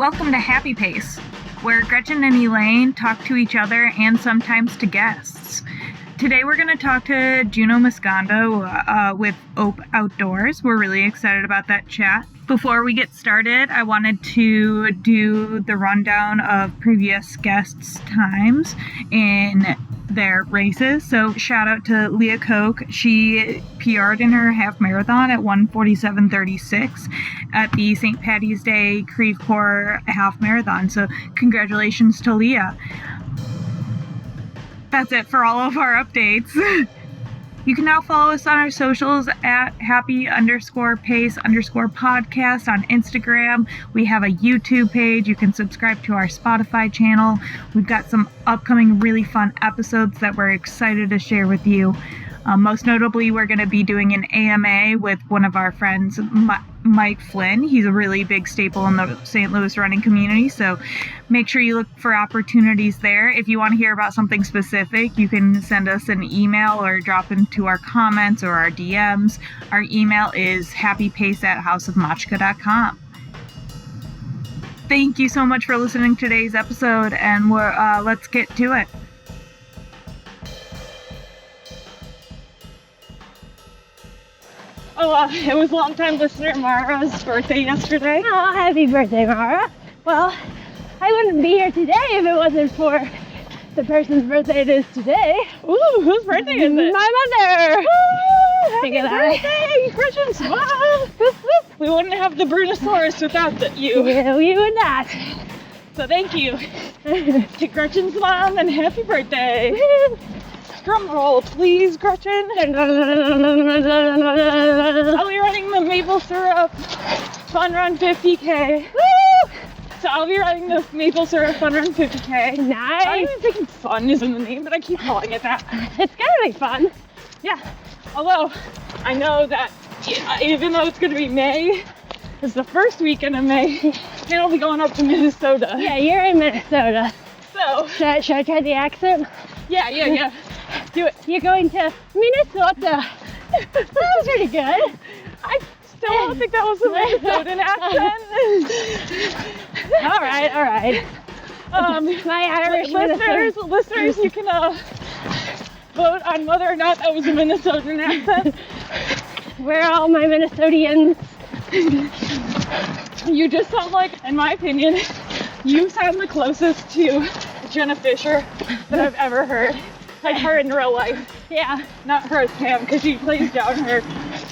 Welcome to Happy Pace, where Gretchen and Elaine talk to each other and sometimes to guests. Today we're going to talk to Juno Musonda with Ope Outdoors. We're really excited about that chat. Before we get started, I wanted to do the rundown of previous guests' times in their races. So shout out to Leah Koch. She PR'd in her half marathon at 1:47:36 at the St. Patty's Day Creve Coeur half marathon. So congratulations to Leah. That's it for all of our updates. You can now follow us on our socials at happy_pace_podcast on Instagram. We have a YouTube page. You can subscribe to our Spotify channel. We've got some upcoming really fun episodes that we're excited to share with you. Most notably, we're going to be doing an AMA with one of our friends, Mike Flynn. He's a really big staple in the St. Louis running community, so make sure you look for opportunities there. If you want to hear about something specific, you can send us an email or drop into our comments or our DMs. Our email is happypace@houseofmachka.com. Thank you so much for listening to today's episode, and let's get to it. It was longtime listener Mara's birthday yesterday. Oh, happy birthday, Mara. Well, I wouldn't be here today if it wasn't for the person's birthday it is today. Ooh, whose birthday is it? My mother. Woo, happy birthday, Gretchen. Smile. We wouldn't have the Brunosaurus without you. Yeah, we would not. So thank you to Gretchen's mom and happy birthday. Drum roll, please, Gretchen. I'll be running the maple syrup fun run 50K. Woo! So I'll be running the maple syrup fun run 50K. Nice. I don't even think fun is in the name, but I keep calling it that. It's gonna be fun. Yeah. Although I know that even though it's gonna be May, it's the first weekend of May, and I'll be going up to Minnesota. Yeah, you're in Minnesota. So Should I try the accent? Yeah. Do it. You're going to Minnesota. That was pretty good. I still don't think that was a Minnesotan accent. All right. My Irish listeners, you can vote on whether or not that was a Minnesotan accent. Where are all my Minnesotians? You just sound like, in my opinion, you sound the closest to Jenna Fisher that I've ever heard. Like her in real life. Yeah. Not her as Pam, because she plays down her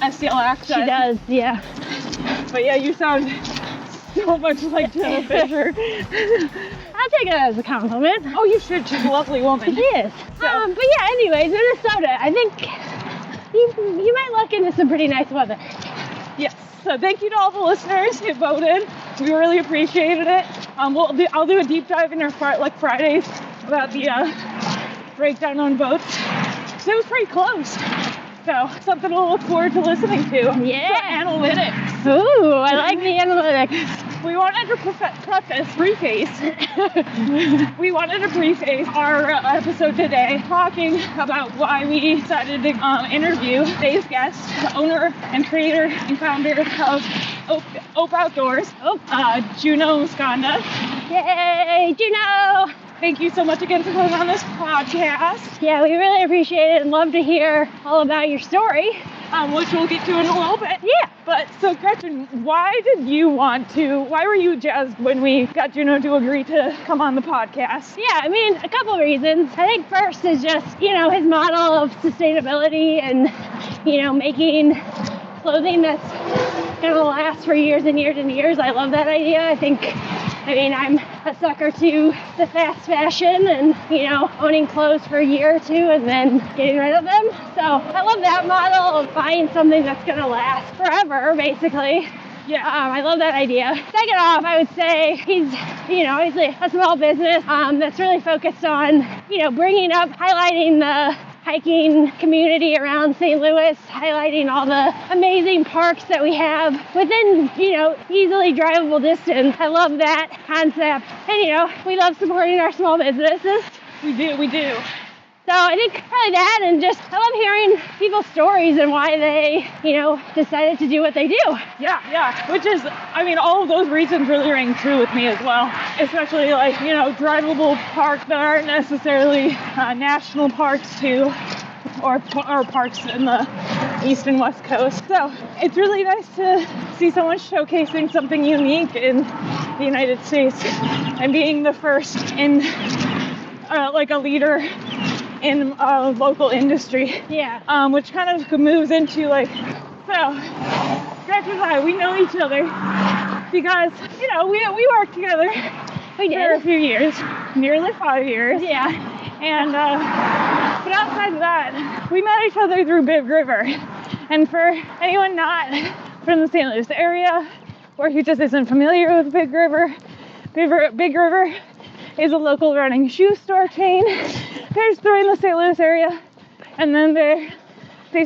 STL accent. She does, yeah. But yeah, you sound so much like Jenna Fisher. I'll take it as a compliment. Oh, you should. She's a lovely woman. She is. But yeah, anyways, Minnesota, I think you might look into some pretty nice weather. Yes. So thank you to all the listeners who voted. We really appreciated it. I'll do a deep dive in our Fridays about the breakdown on votes. So it was pretty close. So something to look forward to listening to. Yeah. So, analytics. Ooh, I like the analytics. We wanted to preface our episode today talking about why we decided to interview today's guest, the owner and creator and founder of Ope Outdoors, Juno Musonda. Yay, Juno! Thank you so much again for coming on this podcast. Yeah, we really appreciate it and love to hear all about your story. Which we'll get to in a little bit. Yeah. But so Gretchen, why were you jazzed when we got Juno to agree to come on the podcast? Yeah, I mean, a couple reasons. I think first is just, his model of sustainability and, making clothing that's gonna last for years and years and years. I love that idea. I'm a sucker to the fast fashion and, owning clothes for a year or two and then getting rid of them. So I love that model of buying something that's going to last forever, basically. Yeah. I love that idea. Second off, I would say he's, obviously a small business that's really focused on, highlighting the hiking community around St. Louis, highlighting all the amazing parks that we have within, easily drivable distance. I love that concept. And, we love supporting our small businesses. We do. So I think probably that, and just I love hearing people's stories and why they, decided to do what they do. Yeah. Which is, I mean, all of those reasons really ring true with me as well. Especially like, drivable parks that aren't necessarily national parks too, or parks in the East and West Coast. So it's really nice to see someone showcasing something unique in the United States and being the first in like a leader in local industry. Yeah. Which kind of moves into like, so Gretchen and I, we know each other because, we worked together We for a did. few years, nearly 5 years. Yeah. And, but outside of that, we met each other through Big River. And for anyone not from the St. Louis area, or who just isn't familiar with Big River, Big River is a local running shoe store chain. There's three in the St. Louis area, and then they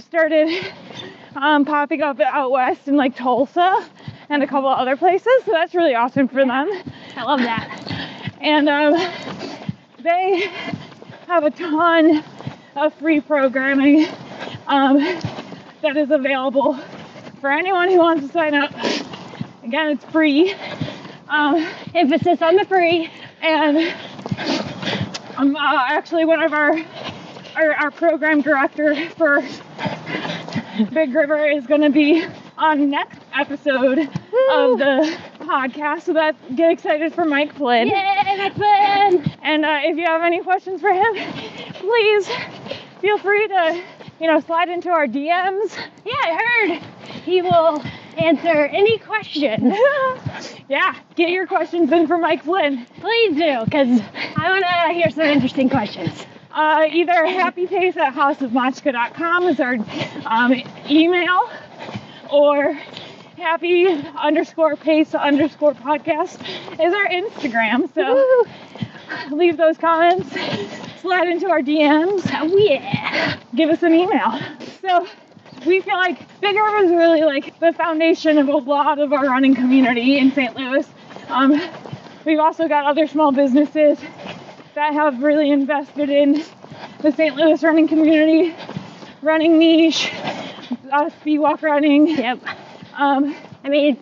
started popping up out west in like Tulsa and a couple other places. So that's really awesome for them. I love that. And they have a ton of free programming that is available for anyone who wants to sign up. Again, it's free. Emphasis on the free. And actually one of our program director for Big River is going to be on next episode of the podcast, so get excited for Mike Flynn. Yay, Mike Flynn! And if you have any questions for him, please feel free to slide into our DMs. Yeah, I heard he will answer any question. Yeah, get your questions in for Mike Flynn. Please do, because I want to hear some interesting questions. Either happypace@houseofmachka.com is our email, or happy_pace_podcast is our Instagram. So leave those comments, slide into our DMs. Oh yeah. Give us an email. So we feel like Big River is really like the foundation of a lot of our running community in St. Louis. We've also got other small businesses that have really invested in the St. Louis running community, Running Niche, Speed Walk Running. Yep.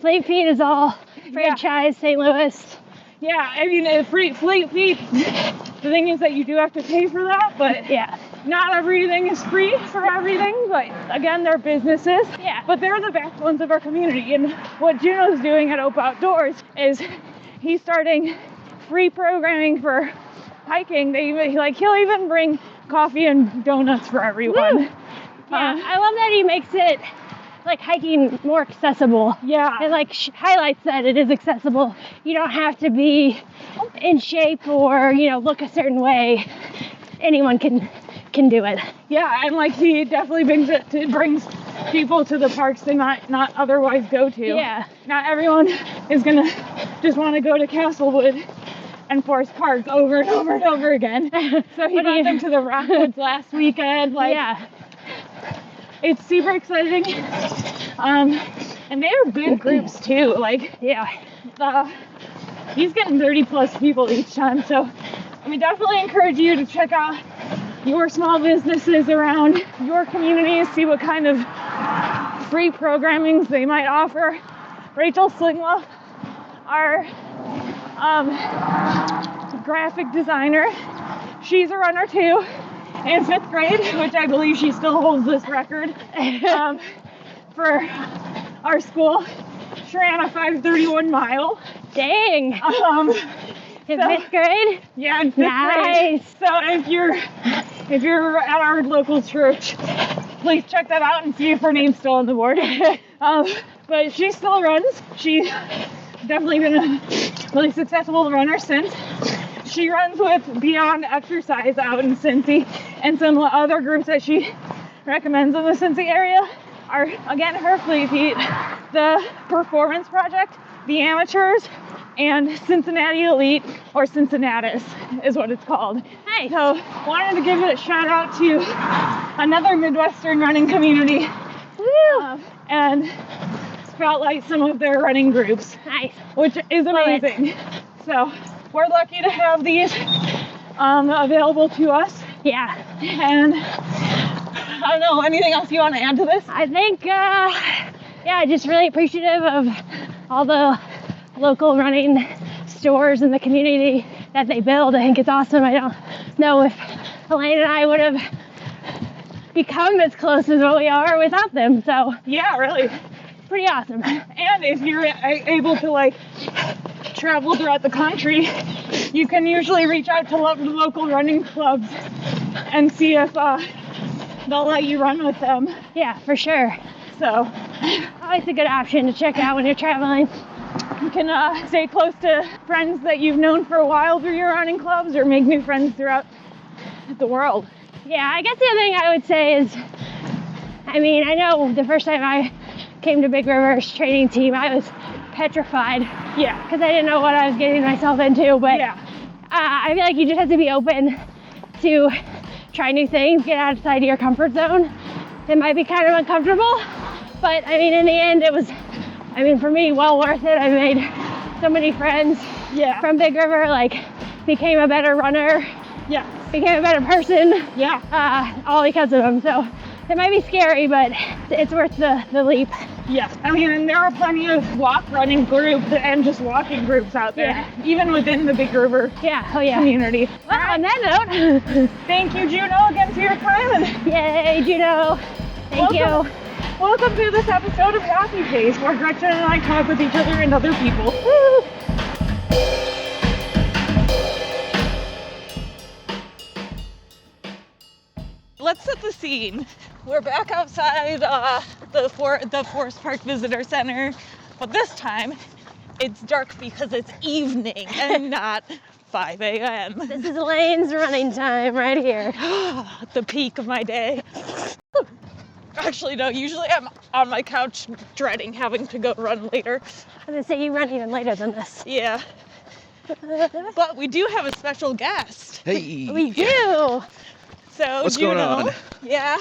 Fleet Feet is all franchise St. Louis. Yeah, I mean, Fleet Feet, the thing is that you do have to pay for that, but Yeah. not everything is free for everything. But again, they're businesses. Yeah. But they're the backbones of our community. And what Juno's doing at Ope Outdoors is he's starting free programming for hiking. He'll even bring coffee and donuts for everyone. Woo. Yeah, I love that he makes it like hiking more accessible. Yeah. It highlights that it is accessible. You don't have to be in shape or, look a certain way. Anyone can do it. Yeah, and he definitely brings people to the parks they might not otherwise go to. Yeah. Not everyone is gonna just want to go to Castlewood and Forest Park over and over and over again. So he brought them to the Rockwoods last weekend. Yeah. It's super exciting. And they are big groups too. Yeah. He's getting 30 plus people each time. So definitely encourage you to check out your small businesses around your communities, see what kind of free programmings they might offer. Rachel Slingluff, our graphic designer, she's a runner too, in 5th grade, which I believe she still holds this record for our school. She ran a 5:31 mile. Dang. In 5th grade? Yeah, in 5th grade. So if you're at our local church, please check that out and see if her name's still on the board. But she still runs. She's definitely been a really successful runner since. She runs with Beyond Exercise out in Cincy, and some other groups that she recommends in the Cincy area are, again, her Fleet Feet, the Performance Project, the Amateurs, and Cincinnati Elite, or Cincinnatus is what it's called. Nice. So wanted to give it a shout out to another Midwestern running community. Woo! And spotlight some of their running groups. Nice. Which is amazing. So we're lucky to have these available to us. Yeah. And I don't know, anything else you want to add to this? I think, just really appreciative of all the local running stores in the community that they build. I think it's awesome. I don't know if Elaine and I would have become as close as what we are without them. So Yeah, really. pretty awesome. And if you're able to like travel throughout the country, you can usually reach out to local running clubs and see if they'll let you run with them. Yeah, for sure. So Always a good option to check out when you're traveling. you can stay close to friends that you've known for a while through your running clubs, or make new friends throughout the world. Yeah, I guess the other thing I would say is, I mean, I know the first time I came to Big River's training team, I was petrified Yeah. because I didn't know what I was getting myself into. But Yeah. I feel like you just have to be open to try new things, get outside of your comfort zone. It might be kind of uncomfortable, but I mean, in the end, it was, I mean, for me, well worth it. I made so many friends Yeah. from Big River, like became a better runner, Yeah. became a better person, Yeah. all because of them. So it might be scary, but it's worth the leap. Yeah. I mean, and there are plenty of running groups and just walking groups out there, Yeah. even within the Big River Yeah, oh yeah. community. Well, on that note, Thank you, Juno, again for your time. And yay, Juno. Thank Welcome. you. welcome to this episode of Happy Pace, where Gretchen and I talk with each other and other people. Woo. Let's set the scene. We're back outside the Forest Park Visitor Center, but this time it's dark because it's evening and not 5 a.m. This is Elaine's running time right here. The peak of my day. Actually, no, usually I'm on my couch dreading having to go run later. I was gonna say you run even later than this. Yeah. But we do have a special guest. Hey. We do. So, What's Juno, going on? Yeah.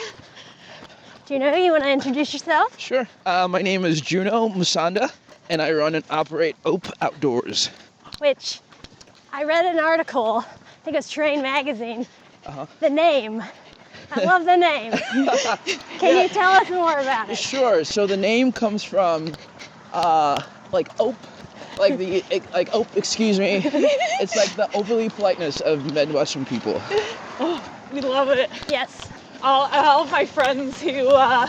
Juno, you want to introduce yourself? Sure. My name is Juno Musonda, and I run and operate Ope Outdoors. Which I read an article, I think it was Terrain Magazine. Uh-huh. The name. I love the name. Can you tell us more about it? Sure. So the name comes from, like Ope, like Ope. Excuse me. It's like the overly politeness of Midwestern people. We love it. Yes. All of my friends who are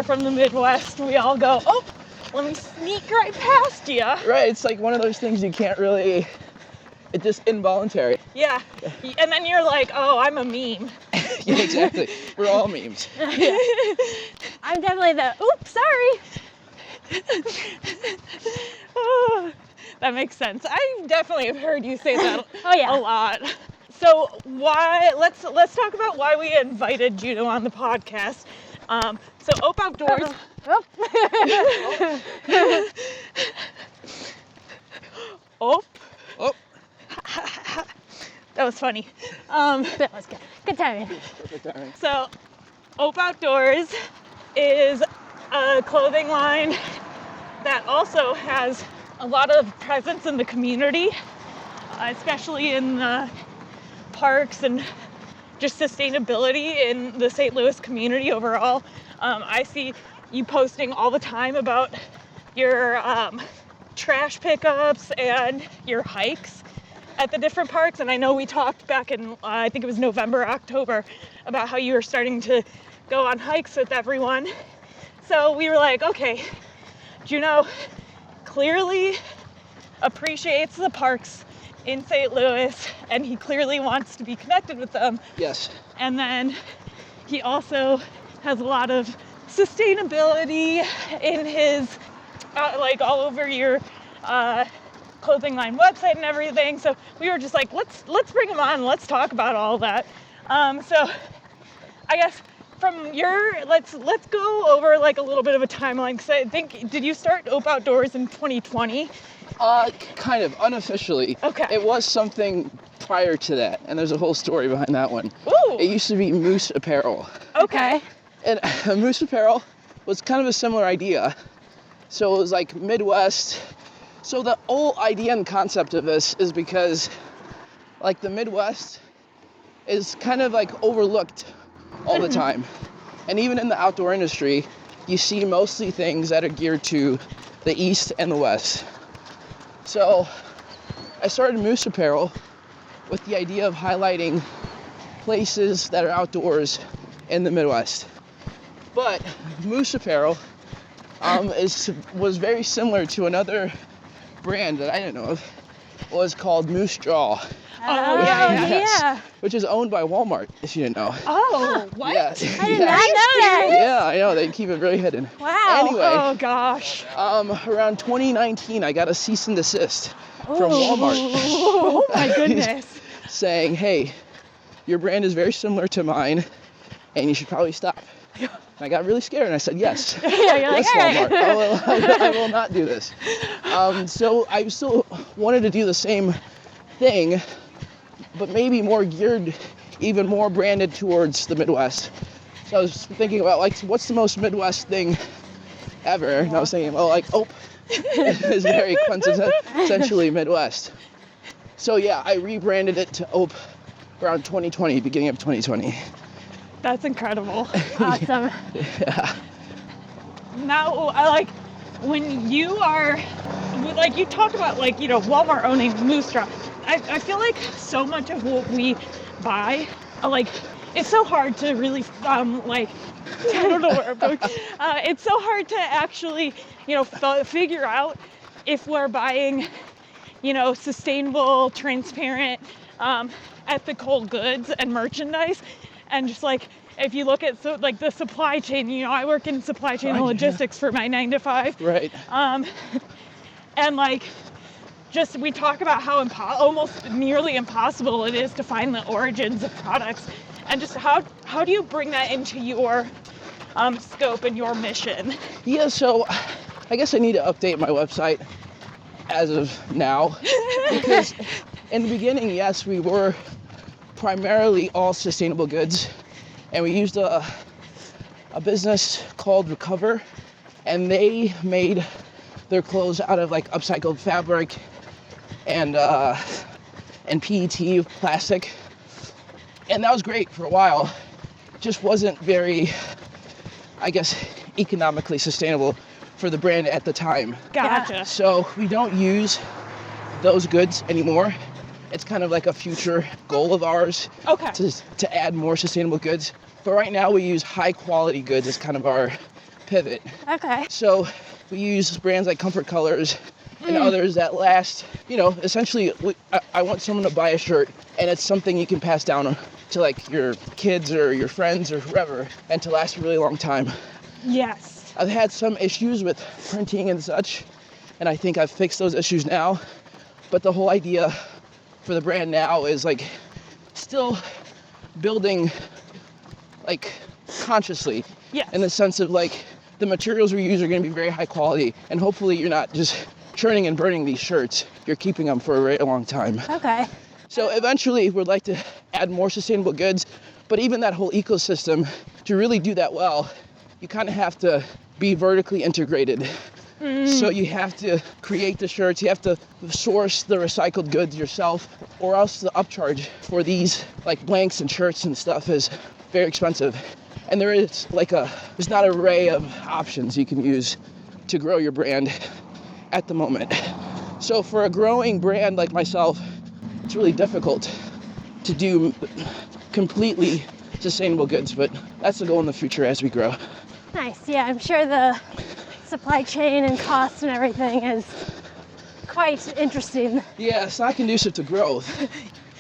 from the Midwest, we all go, oh, let me sneak right past you. Right. It's like one of those things you can't really. It's just involuntary. Yeah. And then you're like, oh, I'm a meme. Yeah, exactly. We're all memes. I'm definitely the, oops, sorry. Oh, that makes sense. I definitely have heard you say that Oh, yeah. a lot. So let's talk about why we invited Juno on the podcast. So Ope Outdoors. Oh. Ope. Oh. That was funny. That was good. Good timing. So Ope Outdoors is a clothing line that also has a lot of presence in the community, especially in the parks and just sustainability in the St. Louis community overall. I see you posting all the time about your trash pickups and your hikes at the different parks. And I know we talked back in, I think it was November, October, about how you were starting to go on hikes with everyone. So we were like, okay, Juno clearly appreciates the parks in St. Louis, and he clearly wants to be connected with them. Yes. And then he also has a lot of sustainability in his, like all over your clothing line website and everything. So we were just like, let's bring him on. Let's talk about all that. So I guess from your, let's go over like a little bit of a timeline. Cause I think, did you start Ope Outdoors in 2020? Kind of unofficially. Okay. It was something prior to that, and there's a whole story behind that one. Ooh. It used to be Moose Apparel. Okay. And Moose Apparel was kind of a similar idea. So it was like Midwest. So the whole idea and concept of this is because like the Midwest is kind of like overlooked all the time. And even in the outdoor industry, you see mostly things that are geared to the East and the West. So I started Moose Apparel with the idea of highlighting places that are outdoors in the Midwest. But Moose Apparel was very similar to another brand that I didn't know of. It was called Moose Jaw. Oh, Yes. yeah. Which is owned by Walmart, if you didn't know. Oh, what? Yeah. I did not know that. Yeah, I know. They keep it very hidden. Wow. Anyway, Oh gosh. around 2019, I got a cease and desist from Walmart Oh my goodness. saying, hey, your brand is very similar to mine, and you should probably stop. And I got really scared, and I said, yes. Yeah, you're like, Yes, all right. Walmart. I will not do this. So I still wanted to do the same thing, but maybe more geared, even more branded towards the Midwest. So I was thinking about, like, what's the most Midwest thing ever? And I was thinking, well, like, Ope is very essentially Midwest. So yeah, I rebranded it to Ope around 2020, beginning of 2020. That's incredible. Awesome. Yeah. Now, I like when you are, like you talk about like, you know, Walmart owning Moose Jaw. I feel like so much of what we buy, like, it's so hard to really, like, I don't know where I'm going. It's so hard to actually, you know, figure out if we're buying, you know, sustainable, transparent, ethical goods and merchandise. And just like, if you look at like the supply chain, you know, I work in supply chain and logistics for my 9-to-5. Right. And like, just we talk about how almost nearly impossible it is to find the origins of products, and just how do you bring that into your scope and your mission? Yeah, so I guess I need to update my website as of now, because in the beginning, yes, we were primarily all sustainable goods, and we used a business called Recover, and they made their clothes out of like upcycled fabric and PET plastic, and that was great for a while. Just wasn't very, I guess, economically sustainable for the brand at the time. Gotcha. So we don't use those goods anymore. It's kind of like a future goal of ours Okay. to add more sustainable goods. But right now we use high quality goods as kind of our pivot. Okay. So we use brands like Comfort Colors and others that last, you know, essentially I want someone to buy a shirt and it's something you can pass down to like your kids or your friends or whoever, and to last a really long time. Yes. I've had some issues with printing and such, and I think I've fixed those issues now. But the whole idea for the brand now is like still building like consciously, Yes. in the sense of like the materials we use are going to be very high quality, and hopefully you're not just churning and burning these shirts, you're keeping them for a very long time. Okay. So eventually we'd like to add more sustainable goods, but even that whole ecosystem, to really do that well, you kind of have to be vertically integrated. So you have to create the shirts, you have to source the recycled goods yourself, or else the upcharge for these like blanks and shirts and stuff is very expensive. And there's not an array of options you can use to grow your brand at the moment. So for a growing brand like myself, it's really difficult to do completely sustainable goods, but that's the goal in the future as we grow. Nice. Yeah, I'm sure the supply chain and cost and everything is quite interesting. Yeah, it's not conducive to growth,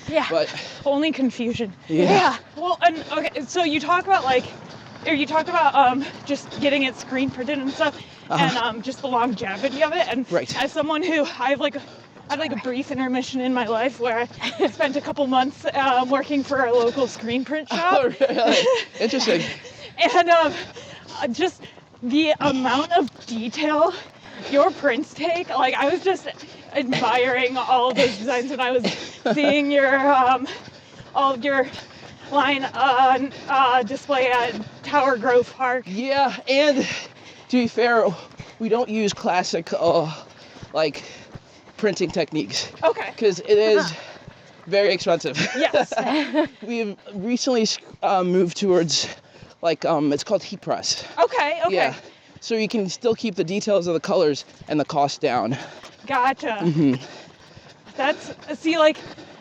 Yeah. but Only confusion. yeah. Well, and okay, so you talk about just getting it screen printed and stuff, and just the longevity of it. And Right. as someone who I had a brief intermission in my life where I spent a couple months working for a local screen print shop. Oh, really? Interesting. And just the amount of detail your prints take, like I was just admiring all of those designs when I was seeing your all of your line on display at Tower Grove Park. Yeah, and to be fair, we don't use classic like printing techniques, Okay. because it is Very expensive. Yes. We've recently moved towards it's called heat press. Okay. Yeah. So you can still keep the details of the colors and the cost down. Gotcha. Mm-hmm. Like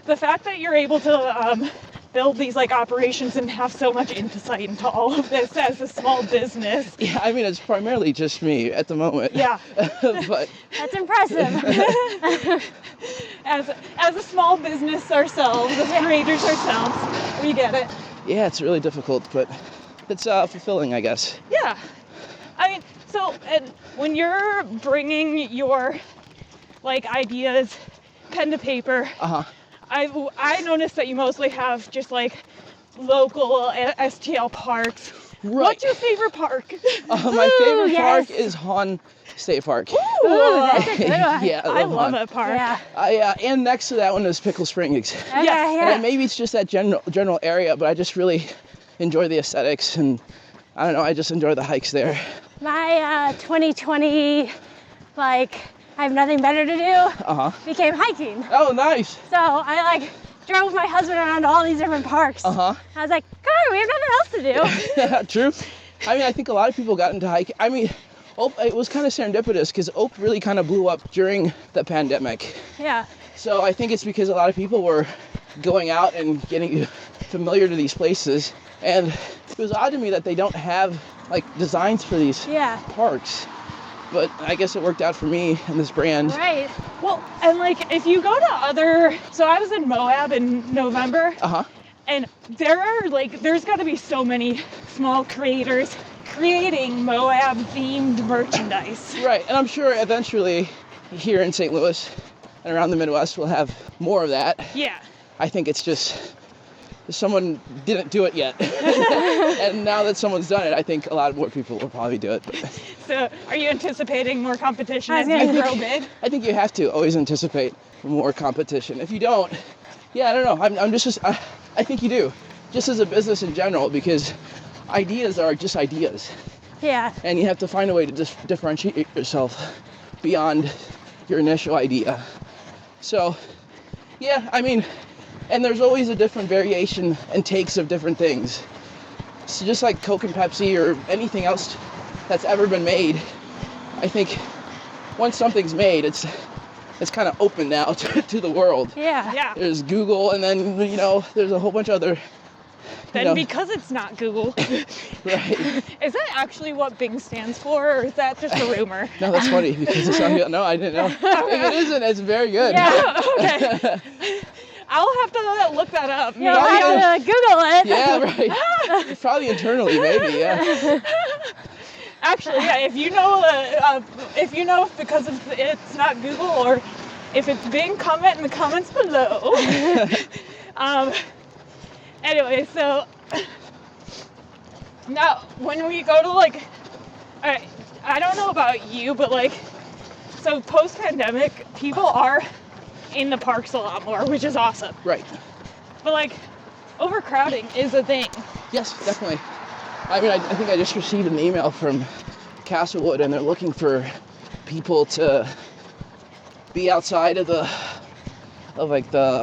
the fact that you're able to build these like operations and have so much insight into all of this as a small business. Yeah, I mean, it's primarily just me at the moment. Yeah. But That's impressive. As a small business ourselves, as creators ourselves, we get it. yeah, it's really difficult, but it's fulfilling, I guess. Yeah. I mean, and when you're bringing your like ideas pen to paper, I noticed that you mostly have just like local STL parks. Right. What's your favorite park? My favorite yes. park is Han State Park. Ooh, that's a good one. Yeah, I love Han. that park. Yeah. And next to that one is Pickle Springs. Okay, Yes. yeah. And maybe it's just that general area, but I just really enjoy the aesthetics, and I don't know, I just enjoy the hikes there. My 2020, like, I have nothing better to do, became hiking. Oh, nice. So I like drove my husband around all these different parks. I was like, come on, we have nothing else to do. Yeah, true. I mean, I think a lot of people got into hiking. I mean, it was kind of serendipitous because Ope really kind of blew up during the pandemic. Yeah. So I think it's because a lot of people were going out and getting familiar to these places. And it was odd to me that they don't have like designs for these parks. But I guess it worked out for me and this brand. Right. Well, and like if you go to so I was in Moab in November. And there's got to be so many small creators creating Moab themed merchandise. Right, and I'm sure eventually here in St. Louis and around the Midwest we'll have more of that. Yeah. I think it's just someone didn't do it yet. And now that someone's done it, I think a lot more people will probably do it. But So are you anticipating more competition as I you grow big? I think you have to always anticipate more competition. If you don't, I don't know. I think you do, just as a business in general, because ideas are just ideas. Yeah. And you have to find a way to differentiate yourself beyond your initial idea. So, I mean, and there's always a different variation and takes of different things. So just like Coke and Pepsi or anything else that's ever been made, I think once something's made, it's kind of open now to the world. Yeah. Yeah. There's Google, and then, there's a whole bunch of other... Then because it's not Google. Right. Is that actually what Bing stands for, or is that just a rumor? No, that's funny, because it's not... No, I didn't know. If it isn't, it's very good. Yeah. Okay. I'll have to look that up. You'll have to Google it. Yeah, right. Probably internally, maybe, yeah. Actually, yeah, if you know if because it's not Google or if it's Bing, comment in the comments below. Anyway, so now when we go to I don't know about you, but so post-pandemic, people are in the parks a lot more, which is awesome. Right. But overcrowding is a thing. Yes, definitely. I mean, I think I just received an email from Castlewood, and they're looking for people to be outside of the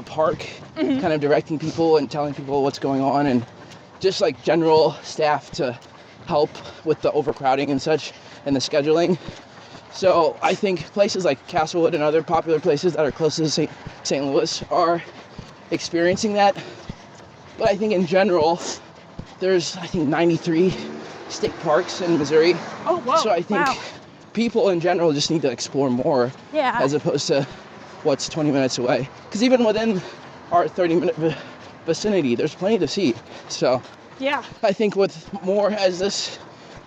park, kind of directing people and telling people what's going on, and just general staff to help with the overcrowding and such and the scheduling. So I think places like Castlewood and other popular places that are close to St. Louis are experiencing that. But I think in general, there's 93 state parks in Missouri. Oh, wow. So I think people in general just need to explore more as opposed to what's 20 minutes away. Because even within our 30-minute vicinity, there's plenty to see. So I think with more, as this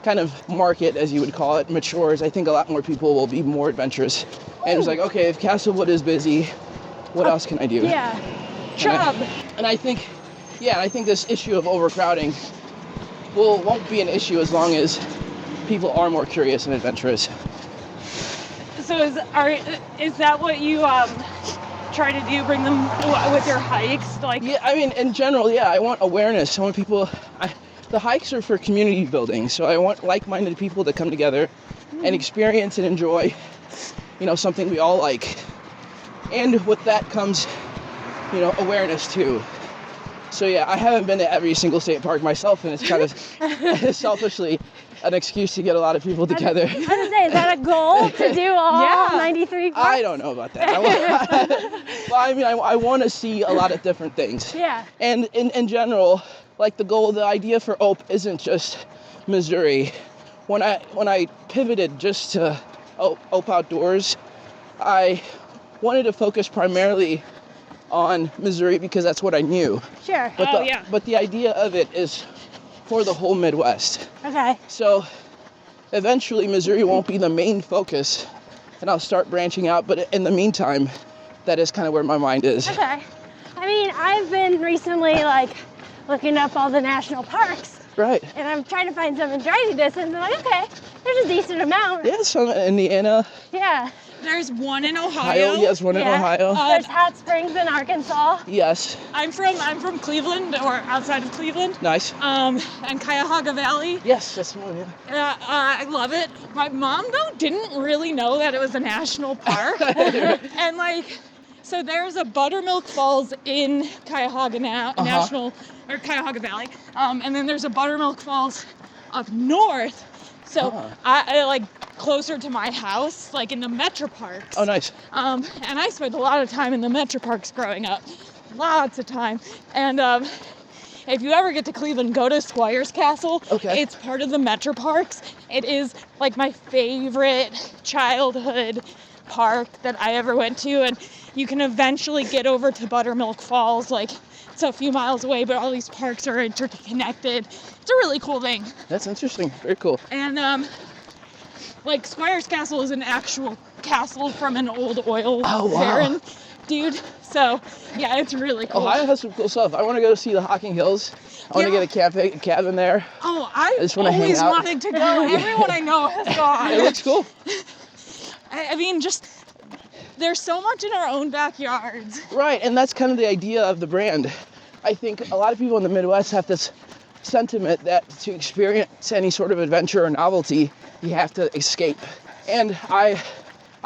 kind of market, as you would call it, matures, I think a lot more people will be more adventurous. And it's okay, if Castlewood is busy, what else can I do? Yeah. Job. And I think this issue of overcrowding won't be an issue as long as people are more curious and adventurous. So is that what you try to do? Bring them with your hikes? Yeah, I mean, in general, I want awareness. I want people. The hikes are for community building, so I want like-minded people to come together and experience and enjoy, something we all like. And with that comes awareness too. So yeah, I haven't been to every single state park myself, and it's kind of selfishly an excuse to get a lot of people together. I was gonna say, is that a goal to do all 93 parks? I don't know about that. Well, I mean, I want to see a lot of different things. Yeah. And in general, like the idea for Ope isn't just Missouri. When I pivoted just to Ope Outdoors, I wanted to focus primarily on Missouri because that's what I knew. Sure. But the idea of it is for the whole Midwest. Okay. So eventually Missouri won't be the main focus, and I'll start branching out, but in the meantime, that is kind of where my mind is. Okay. I mean, I've been recently looking up all the national parks. Right. And I'm trying to find some in driving distance. I'm like, okay, there's a decent amount. Yeah, some in Indiana. Yeah. There's one in Ohio. Yes, one in Ohio. There's Hot Springs in Arkansas. Yes. I'm from Cleveland, or outside of Cleveland. Nice. And Cuyahoga Valley. Yes, that's one. Yeah. I love it. My mom though didn't really know that it was a national park, and so there's a Buttermilk Falls in Cuyahoga National or Cuyahoga Valley, and then there's a Buttermilk Falls up north. So I closer to my house, in the Metro Parks. Oh, nice. And I spent a lot of time in the Metro Parks growing up. Lots of time. And if you ever get to Cleveland, go to Squires Castle. Okay. It's part of the Metro Parks. It is my favorite childhood park that I ever went to. And you can eventually get over to Buttermilk Falls. It's a few miles away, but all these parks are interconnected. It's a really cool thing. That's interesting. Very cool. And Squires Castle is an actual castle from an old oil baron dude. So yeah, it's really cool. Ohio has some cool stuff. I want to go see the Hocking Hills. I want to get a cabin there. Oh, I just want to hang always out. wanted to go. Everyone I know has gone. It looks cool. I mean, there's so much in our own backyards. Right, and that's kind of the idea of the brand. I think a lot of people in the Midwest have this sentiment that to experience any sort of adventure or novelty, you have to escape. And I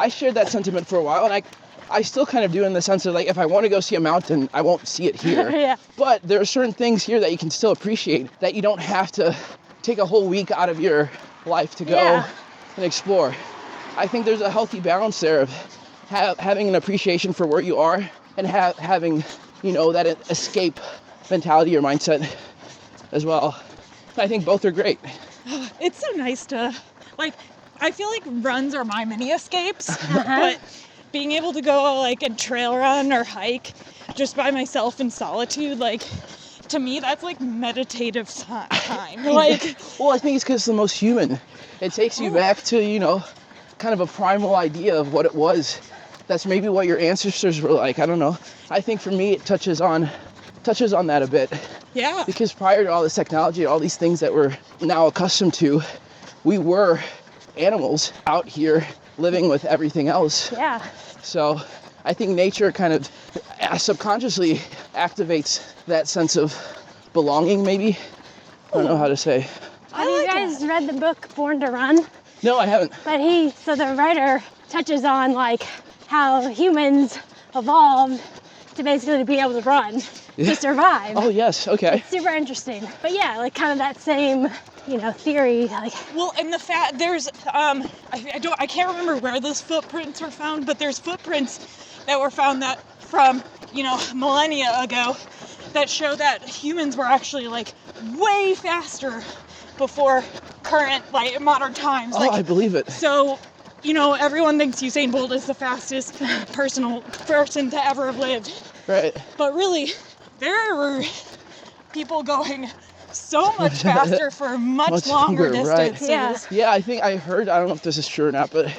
shared that sentiment for a while, and I still kind of do, in the sense of if I want to go see a mountain, I won't see it here. Yeah. But there are certain things here that you can still appreciate, that you don't have to take a whole week out of your life to go and explore. I think there's a healthy balance there of having an appreciation for where you are and having, that escape mentality or mindset as well. I think both are great. It's so nice to, I feel like runs are my mini escapes, but being able to go and trail run or hike just by myself in solitude, to me, that's meditative time. Well, I think it's because it's the most human. It takes you back to, kind of a primal idea of what it was. That's maybe what your ancestors were like. I don't know. I think for me, it touches on that a bit. Yeah. Because prior to all this technology, all these things that we're now accustomed to, we were animals out here living with everything else. Yeah. So I think nature kind of subconsciously activates that sense of belonging, maybe. I don't know how to say. Have you guys read the book Born to Run? No, I haven't. But the writer touches on how humans evolved to basically be able to run to survive. Oh yes, okay. It's super interesting. But yeah, kind of that same, theory. Well, and the fact there's I can't remember where those footprints were found, but there's footprints that were found that from millennia ago that show that humans were actually way faster before current modern times. I believe it. So, everyone thinks Usain Bolt is the fastest person to ever have lived. Right. But really, there were people going so much faster for much longer distances. Yeah. Yeah, I think I heard, I don't know if this is true or not, but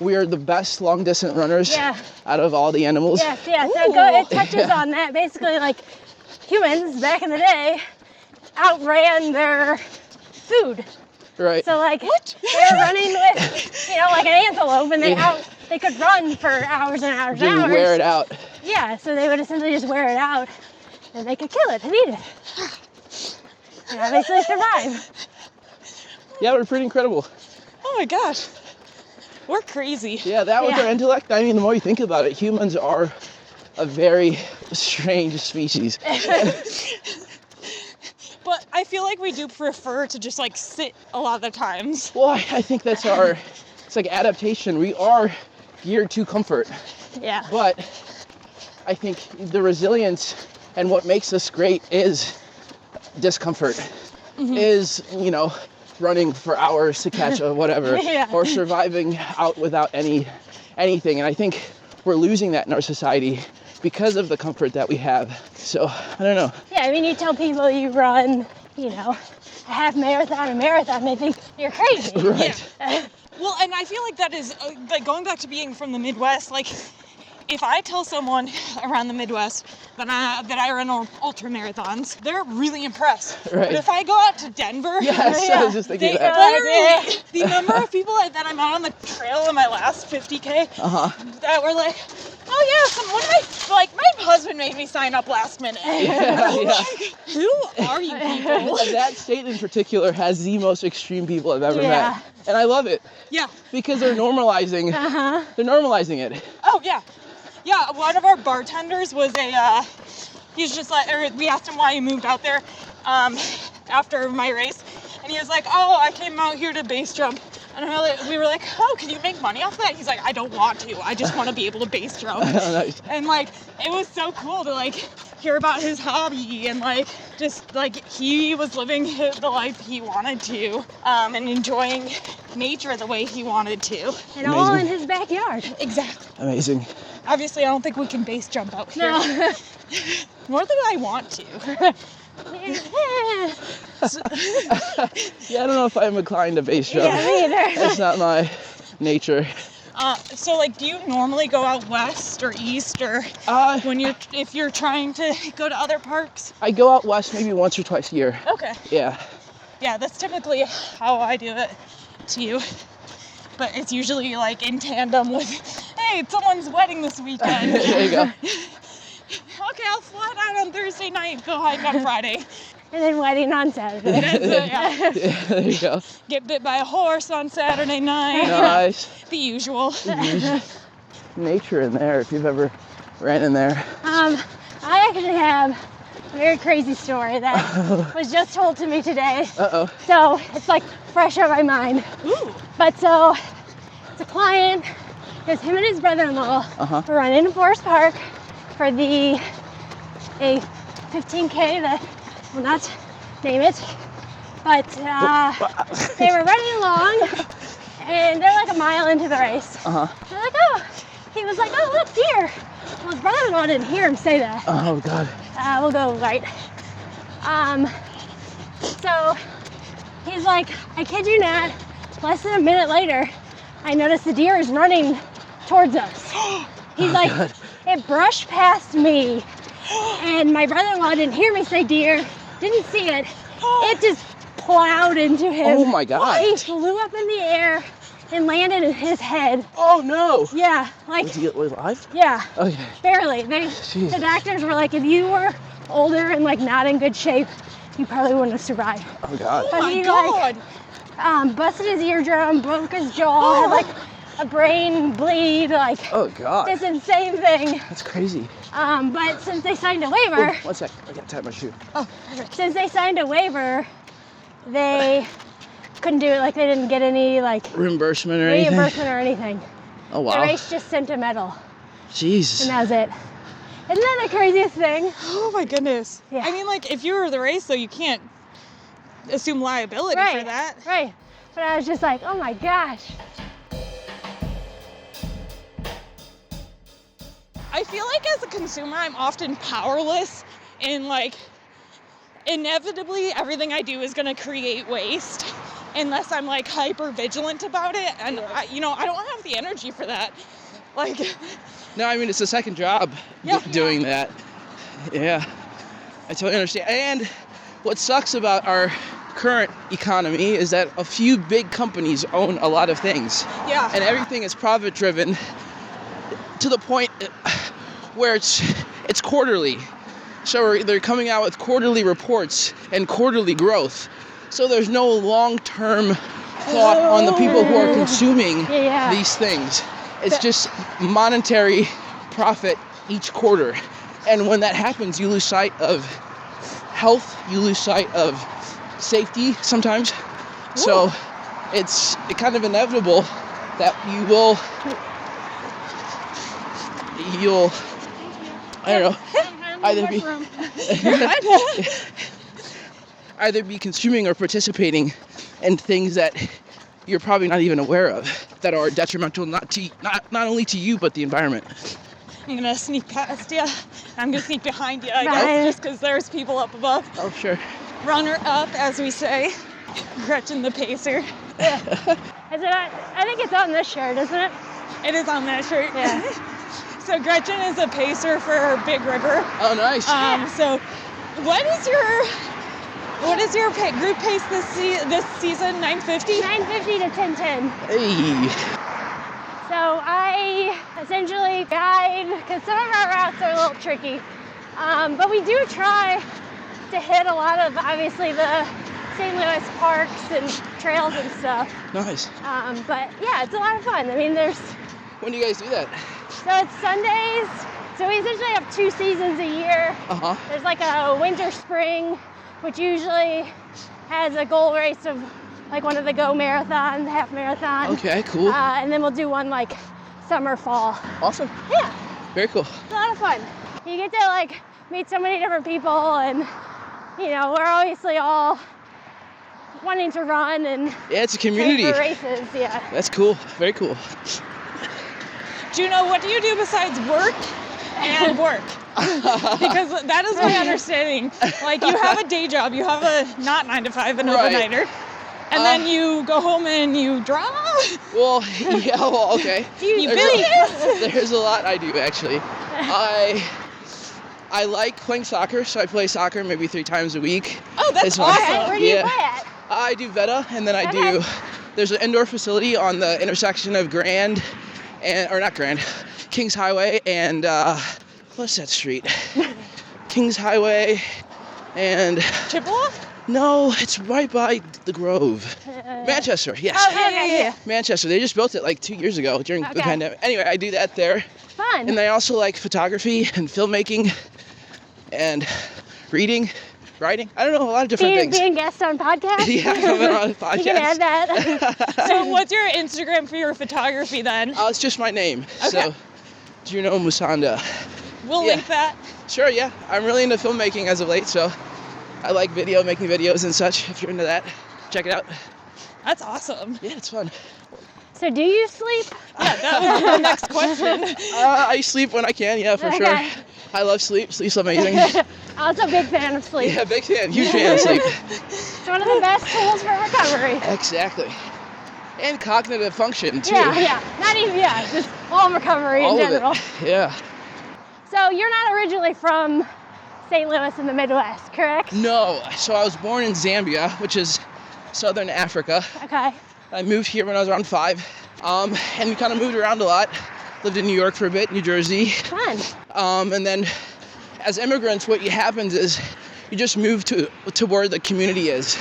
we are the best long distance runners out of all the animals. Yes, yeah. So it touches on that. Basically, humans back in the day outran their food. Right. So what? They were running with, an antelope, and they could run for hours and hours and hours. Wear it out. Yeah, so they would essentially just wear it out, and they could kill it and eat it. And obviously survive. Yeah, we're pretty incredible. Oh my gosh. We're crazy. Yeah, that was our intellect. I mean, the more you think about it, humans are a very strange species. But I feel like we do prefer to just like sit a lot of the times. Well, I think that's it's like adaptation. We are geared to comfort. Yeah. But I think the resilience and what makes us great is discomfort. Is, running for hours to catch a whatever, Yeah. or surviving out without anything. And I think we're losing that in our society because of the comfort that we have. So, I don't know. Yeah, I mean, you tell people you run, a half marathon, a marathon, they think you're crazy. Right. Yeah. Well, and I feel like that is, like, going back to being from the Midwest, like, if I tell someone around the Midwest that I run ultra marathons, they're really impressed. Right. But if I go out to Denver, Yes, I was just thinking they, that. literally, the number of people that I met on the trail in my last 50K that were like, oh yeah, my husband made me sign up last minute. Yeah. Who are you people? That state in particular has the most extreme people I've ever Yeah. met. And I love it Yeah. because they're normalizing it. Oh yeah. Yeah, one of our bartenders was he's just like, we asked him why he moved out there after my race. And he was like, oh, I came out here to base jump. And we were like, oh, can you make money off that? He's like, I don't want to. I just want to be able to base jump. Oh, nice. And like, it was so cool to like hear about his hobby and like, just like he was living the life he wanted to and enjoying nature the way he wanted to. And all in his backyard. Exactly. Amazing. Obviously, I don't think we can base jump out here. No. More than I want to. Yeah, I don't know if I'm inclined to base jump. Yeah, me either. That's not my nature. So like, do you normally go out west or east, or if you're trying to go to other parks? I go out west maybe once or twice a year. Okay. Yeah. Yeah, that's typically how I do it too. But it's usually like in tandem with, hey, it's someone's wedding this weekend. There you go. Okay, I'll fly out on Thursday night, go hike on Friday. And then wedding on Saturday. That's it, yeah. Yeah, there you go. Get bit by a horse on Saturday night. Nice. The usual. Nature in there, if you've ever ran in there. I actually have a very crazy story that was just told to me today. Uh-oh. So it's like fresh on my mind. Ooh. But so it's a client, because him and his brother-in-law were running in Forest Park for a 15K that will not name it, but they were running along and they're like a mile into the race. They're like, he was like, oh, look, deer. Well, his brother-in-law didn't hear him say that. Oh, God. We'll go right. So he's like, I kid you not, less than a minute later, I noticed the deer is running towards us. He's like, God. It brushed past me, and my brother-in-law didn't hear me say deer, didn't see it. It just plowed into him. Oh, my God. He flew up in the air and landed in his head. Oh, no. Yeah, like, Was he alive? yeah, Okay. barely. The doctors were like, if you were older and like not in good shape, you probably wouldn't have survived. Oh, God. But Oh my he God. like busted his eardrum, broke his jaw, had like a brain bleed, like Oh, God. this insane thing. That's crazy. But since they signed a waiver, Oh, one sec. I gotta tie my shoe. since they signed a waiver, they couldn't do it. Like they didn't get any like Reimbursement or anything? reimbursement or anything. Oh, The wow. race just sent a medal, Jeez. and that was it. Isn't that the craziest thing? Oh my goodness. Yeah. I mean, like, if you were the race, though, you can't assume liability for that. Right. But I was just like, oh my gosh. I feel like as a consumer, I'm often powerless in, like, inevitably everything I do is going to create waste unless I'm, like, hyper vigilant about it. And, I don't have the energy for that. Like, No, I mean, it's a second job doing that. Yeah, I totally understand. And what sucks about our current economy is that a few big companies own a lot of things. yeah. And everything is profit driven to the point where it's quarterly. So they're coming out with quarterly reports and quarterly growth. So there's no long-term thought on the people who are consuming these things. It's just monetary profit each quarter. And when that happens, you lose sight of health, you lose sight of safety sometimes. Whoa. So it's kind of inevitable that you'll I don't know, either be consuming or participating in things that you're probably not even aware of that are detrimental not only to you but the environment. I'm gonna sneak past you. I'm gonna sneak behind you, I guess, just because there's people up above. Oh, sure. Runner up, as we say. Gretchen the pacer. Yeah. Is it on, I think it's on this shirt, isn't it? It is on that shirt. Yeah. So Gretchen is a pacer for Big River. Oh, nice. So what is your group pace this season? 950? 950 to 1010. Hey. So I essentially guide, because some of our routes are a little tricky, but we do try to hit a lot of, obviously, the St. Louis parks and trails and stuff. Nice. But yeah, it's a lot of fun. I mean, When do you guys do that? so it's Sundays, so we essentially have 2 seasons a year. Uh-huh. There's like a winter, spring, which usually has a goal race of like one of the Go marathons, half marathon. Okay, cool. And then we'll do one like summer, fall. Awesome. Yeah, Very cool. it's a lot of fun. You get to like meet so many different people, and you know, we're obviously all wanting to run and Yeah, it's a train community. for races. Yeah. That's cool. Very cool. Juno, what do you do besides work and work? Because that is my understanding. Like, you have a day job, you have a not 9 to 5, an Right. overnighter, and then you go home and you draw. Well, yeah, well, okay. Do you There's a lot I do, actually. I like playing soccer, so I play soccer maybe 3 times a week. Oh, that's It's my- awesome. Okay, where do you Yeah. play at? I do Veta, and then I Okay. do, there's an indoor facility on the intersection of Kings Highway and, what's that street? Kings Highway and, Chippewa? no, it's right by the Grove. Manchester, yes. Oh, yeah. Manchester, they just built it like 2 years ago during the Okay. pandemic. Anyway, I do that there. Fun. And I also like photography and filmmaking and reading, writing. I don't know, a lot of different things. Being guest on podcasts? Yeah, coming on a podcast. You can add that. So what's your Instagram for your photography then? It's just my name. Okay. So, Juno Musonda. We'll yeah. link that. Sure, yeah. I'm really into filmmaking as of late, so I like making videos and such. If you're into that, check it out. That's awesome. Yeah, it's fun. So do you sleep? Yeah, that was the next question. I sleep when I can, yeah, for sure. Okay. I love sleep. Sleep's amazing. I was a big fan of sleep. Yeah, big fan, huge fan of sleep. It's one of the best tools for recovery. Exactly. And cognitive function, too. Yeah. Not even, just all recovery All in of general. it. Yeah. So you're not originally from St. Louis in the Midwest, correct? No, so I was born in Zambia, which is southern Africa. Okay. I moved here when I was around 5, and we kind of moved around a lot. Lived in New York for a bit, New Jersey. Fun. And then as immigrants, what happens is you just move to where the community is,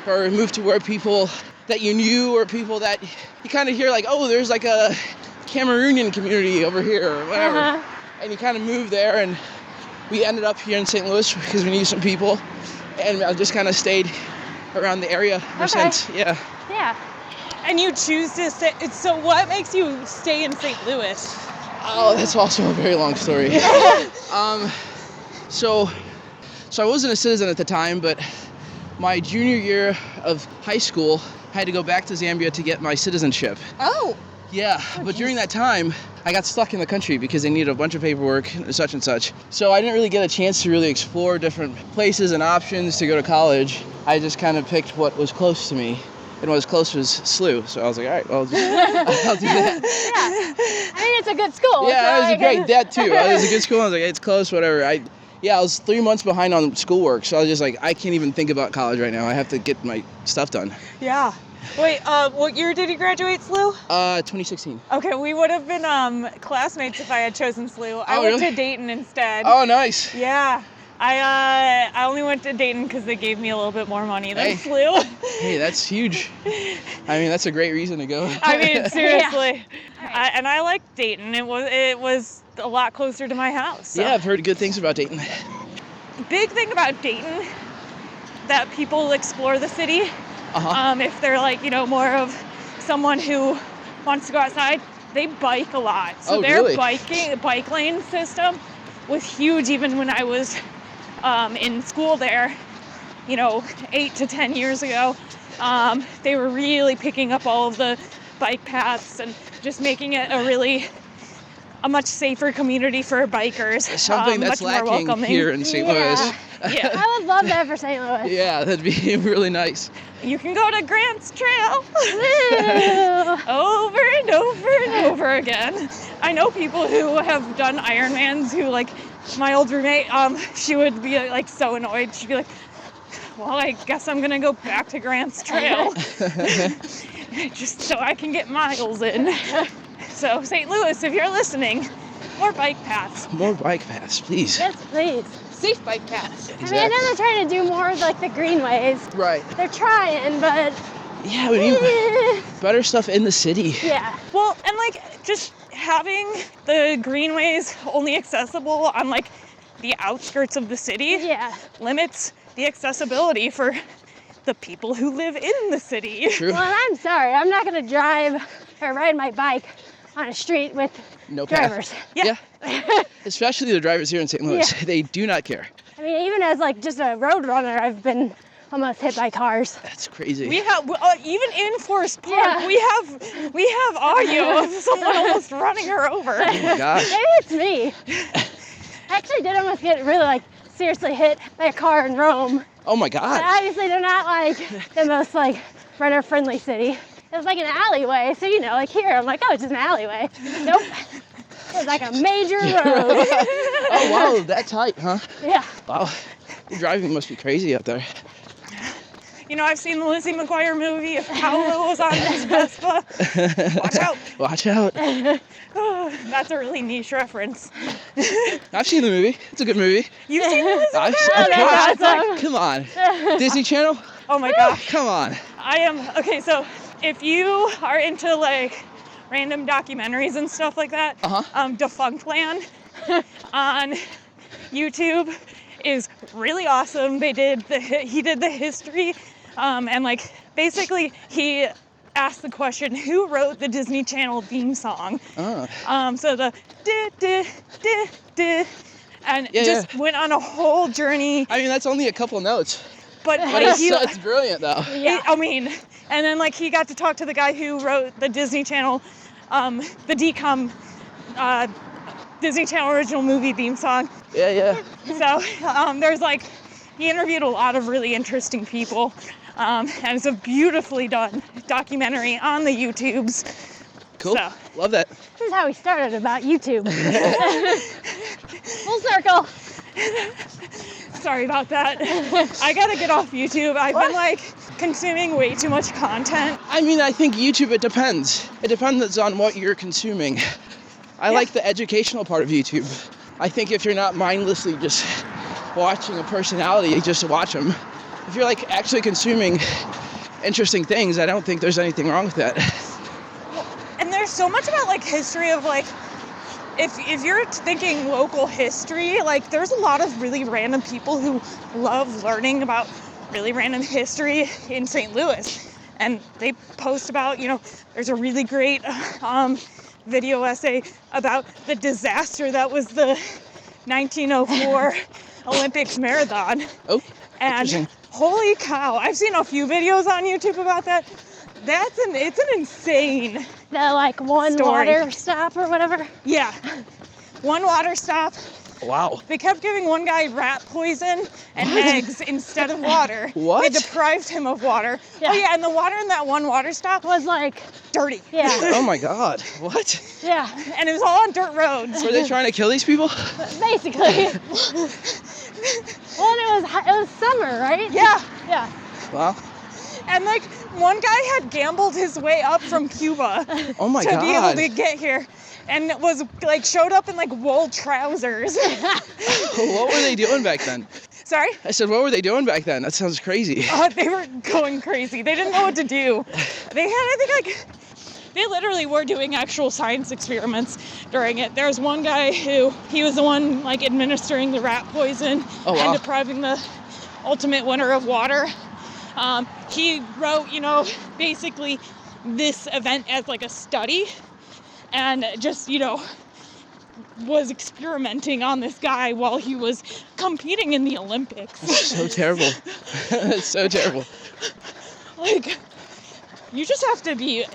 or move to where people that you knew or people that you kind of hear like, oh, there's like a Cameroonian community over here or whatever. Uh-huh. And you kind of move there, and we ended up here in St. Louis because we needed some people, and I just kind of stayed around the area ever since. Yeah. Yeah. And you choose to stay. So what makes you stay in St. Louis? Oh, that's also a very long story. So I wasn't a citizen at the time, but my junior year of high school, I had to go back to Zambia to get my citizenship. Oh. Yeah, but during that time, I got stuck in the country because they needed a bunch of paperwork and such and such. So I didn't really get a chance to really explore different places and options to go to college. I just kind of picked what was close to me. And what was close was SLU. So I was like, all right, well, I'll do that. Yeah. I mean, it's a good school. Yeah, so it was great. That too. It was a good school. I was like, it's close, whatever. I was 3 months behind on schoolwork. So I was just like, I can't even think about college right now. I have to get my stuff done. Yeah. Wait, what year did you graduate SLU? 2016. Okay, we would have been classmates if I had chosen SLU. I Oh, went really? to Dayton instead. Oh, nice. Yeah. I only went to Dayton because they gave me a little bit more money than Hey. SLU. Hey, that's huge. I mean, that's a great reason to go. I mean, seriously. Right. I liked Dayton. It was a lot closer to my house. So. Yeah, I've heard good things about Dayton. Big thing about Dayton, that people explore the city. If they're like, more of someone who wants to go outside, they bike a lot. So their really? bike lane system was huge even when I was in school there, 8 to 10 years ago. They were really picking up all of the bike paths and just making it a much safer community for bikers. Something that's much more lacking welcoming. here in St. Louis. Yeah. I would love that for St. Louis. Yeah, that'd be really nice. You can go to Grant's Trail over and over and over again. I know people who have done Ironmans who, like, my old roommate, she would be like so annoyed. She'd be like, well, I guess I'm gonna go back to Grant's Trail just so I can get miles in. So St. Louis, if you're listening, more bike paths. More bike paths, please. Yes, please. Safe bike paths. I mean, I know they're trying to do more of like the greenways. Right. They're trying, but Yeah, we need better stuff in the city. yeah. Well, and like just having the greenways only accessible on like the outskirts of the city Yeah. limits the accessibility for the people who live in the city. True. Well, and I'm sorry, I'm not gonna drive or ride my bike on a street with No path. drivers. Yeah. Especially the drivers here in St. Louis. Yeah. They do not care. I mean, even as like just a road runner, I've been almost hit by cars. That's crazy. We have even in Forest Park, Yeah. we have audio of someone almost running her over. Oh my gosh. Maybe it's me. I actually did almost get really like seriously hit by a car in Rome. Oh my But god. obviously they're not like the most like runner friendly city. It was like an alleyway, so like here I'm like, oh, it's just an alleyway. Nope. It was like a major road. Oh wow, that tight, huh? Yeah. Wow. The driving must be crazy out there. I've seen the Lizzie McGuire movie. If Paolo was on his Vespa, watch out. Watch out. That's a really niche reference. I've seen the movie. It's a good movie. You've seen the Lizzie I've McGuire? that's awesome. Come on. Disney Channel? Oh my gosh. Come on. I am, okay, so if you are into like random documentaries and stuff like that, Defunctland on YouTube is really awesome. He did the history, and like basically he asked the question, who wrote the Disney Channel theme song? So the and went on a whole journey. I mean, that's only a couple notes. But it's brilliant though. Yeah. And then like he got to talk to the guy who wrote the Disney Channel, the DCOM Disney Channel original movie theme song. Yeah. So there's like, he interviewed a lot of really interesting people, and it's a beautifully done documentary on the YouTubes. Cool. So. Love that. This is how we started about YouTube. Full circle. Sorry about that. I gotta get off YouTube. I've been like consuming way too much content. I mean, I think YouTube, it depends. It depends on what you're consuming. I like the educational part of YouTube. I think if you're not mindlessly just watching a personality, just watch them. If you're like actually consuming interesting things, I don't think there's anything wrong with that. And there's so much about like history of like, if you're thinking local history, like there's a lot of really random people who love learning about really random history in St. Louis. And they post about, there's a really great video essay about the disaster that was the 1904 Olympics marathon. Oh, and interesting. Holy cow, I've seen a few videos on YouTube about that. It's an insane The like one story. water stop or whatever. Yeah. One water stop. Wow. They kept giving one guy rat poison and eggs instead of water. What? They deprived him of water. Yeah. Oh yeah, and the water in that one water stop Was like, dirty. yeah, Oh my god. What? yeah, And it was all on dirt roads. Were they trying to kill these people? basically. Well, and it was summer, right? Yeah. Yeah. Wow. And like one guy had gambled his way up from Cuba Oh my to god. be able to get here. And was like showed up in like wool trousers. What were they doing back then? Sorry? I said, what were they doing back then? That sounds crazy. They were going crazy. They didn't know what to do. They had, I think, like they literally were doing actual science experiments during it. There was one guy he was the one like administering the rat poison and depriving the ultimate winner of water. He wrote, basically this event as like a study, and just, was experimenting on this guy while he was competing in the Olympics. That's so terrible. That's so terrible. Like, you just have to be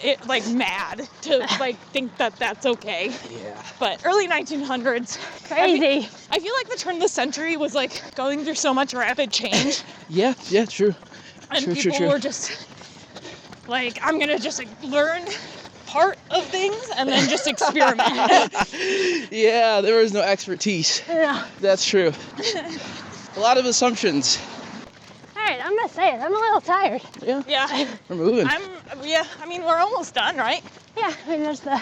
mad to think that that's okay. Yeah. But early 1900s, Crazy. I feel like the turn of the century was like going through so much rapid change. Yeah, true. And people were just like, I'm gonna just learn part of things and then just experiment. Yeah, there was no expertise. Yeah. That's true. A lot of assumptions. All right, I'm gonna say it. I'm a little tired. Yeah. We're moving. We're almost done, right? Yeah, there's the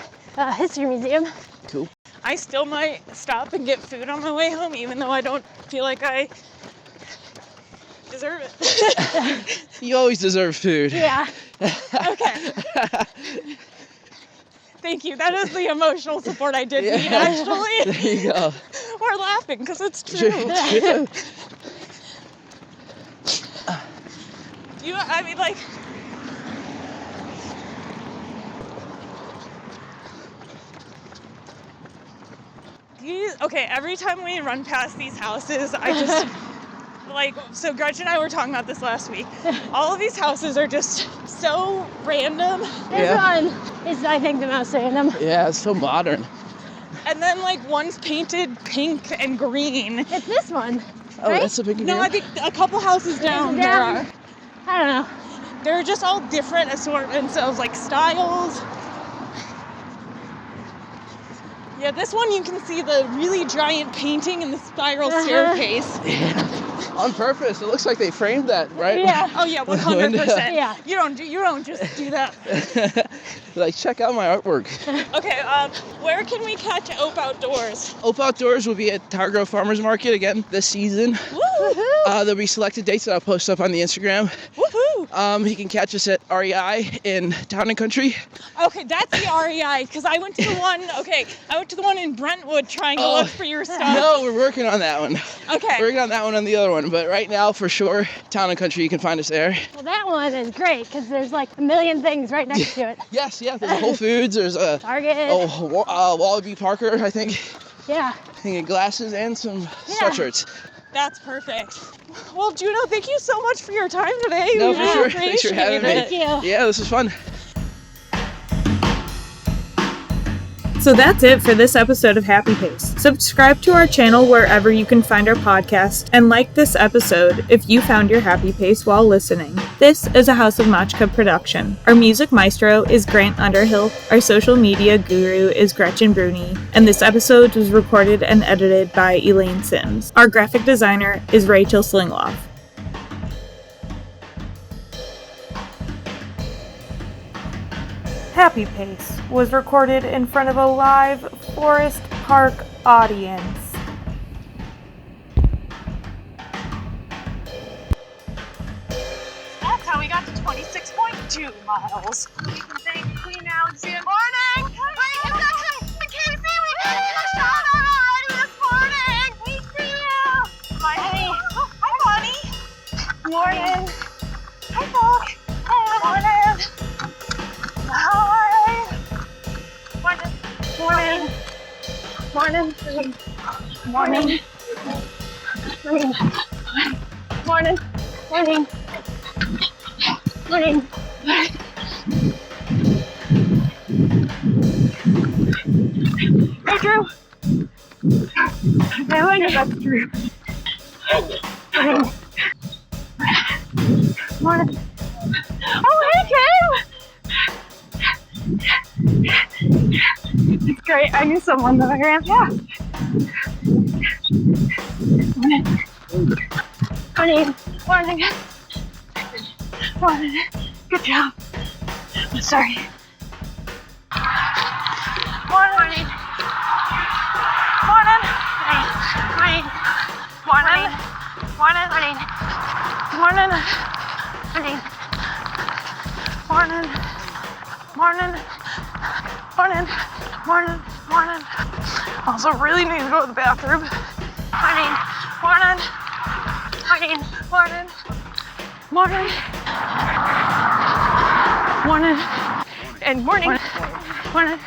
history museum. Cool. I still might stop and get food on my way home, even though I don't feel like I deserve it. You always deserve food. Yeah. Okay. Thank you. That is the emotional support I did need, actually. There you go. We're laughing because it's true. True. Every time we run past these houses, I just, so Gretchen and I were talking about this last week. All of these houses are just so random. This one is, I think, the most random. Yeah, it's so modern. And then, one's painted pink and green. It's this one. Oh, right? that's a big No, I think a couple houses down there are. I don't know. They're just all different assortments of, styles. Yeah, this one you can see the really giant painting and the spiral staircase. Yeah. On purpose. It looks like they framed that, right? Yeah. Oh yeah, 100%. Yeah. You don't just do that. Check out my artwork. Okay, where can we catch Ope Outdoors? Ope Outdoors will be at Tower Grove Farmers Market again this season. Woo! There'll be selected dates that I'll post up on the Instagram. Woohoo! You can catch us at REI in Town and Country. Okay, that's the REI, because I went to the one in Brentwood trying to look for your stuff. No, we're working on that one. Okay. We're working on that one and the other one, but right now, for sure, Town and Country, you can find us there. Well, that one is great because there's a million things right next to it. Yes, there's a Whole Foods, there's a Target. Wallaby Parker, I think. Yeah. I think glasses and some sweatshirts. That's perfect. Well, Juno, thank you so much for your time today. No, We for really sure. Thanks for having me. appreciate it. Thank you. Yeah, this was fun. So that's it for this episode of Happy Pace. Subscribe to our channel wherever you can find our podcast, and like this episode if you found your happy pace while listening. This is a House of Machka production. Our music maestro is Grant Underhill, our social media guru is Gretchen Brune, and this episode was recorded and edited by Elaine Sims. Our graphic designer is Rachel Slingluff. Happy Pace was recorded in front of a live Forest Park audience. That's how we got to 26.2 miles. Thank Queen Alexandra. Morning! Wait a second! Casey, we got a shot on already this morning! We see you! Hi, Bonnie. Morning! Hi, Folk! Morning! Hi! Morning! Morning! Morning! Morning! Morning! Morning! Morning! Hey, Drew! I wonder if that's Drew. Morning! Morning! Oh, hey, Kim! It's great. I knew someone that I ran past. Morning. Morning. Morning. Good job. I'm sorry. Morning. Morning. Morning. Morning. Morning. Morning. Morning. Morning. Morning. Morning. Morning. Morning. Morning. Also really need to go to the bathroom. Morning. Morning. Morning. Morning. Morning. Morning. And morning. Morning.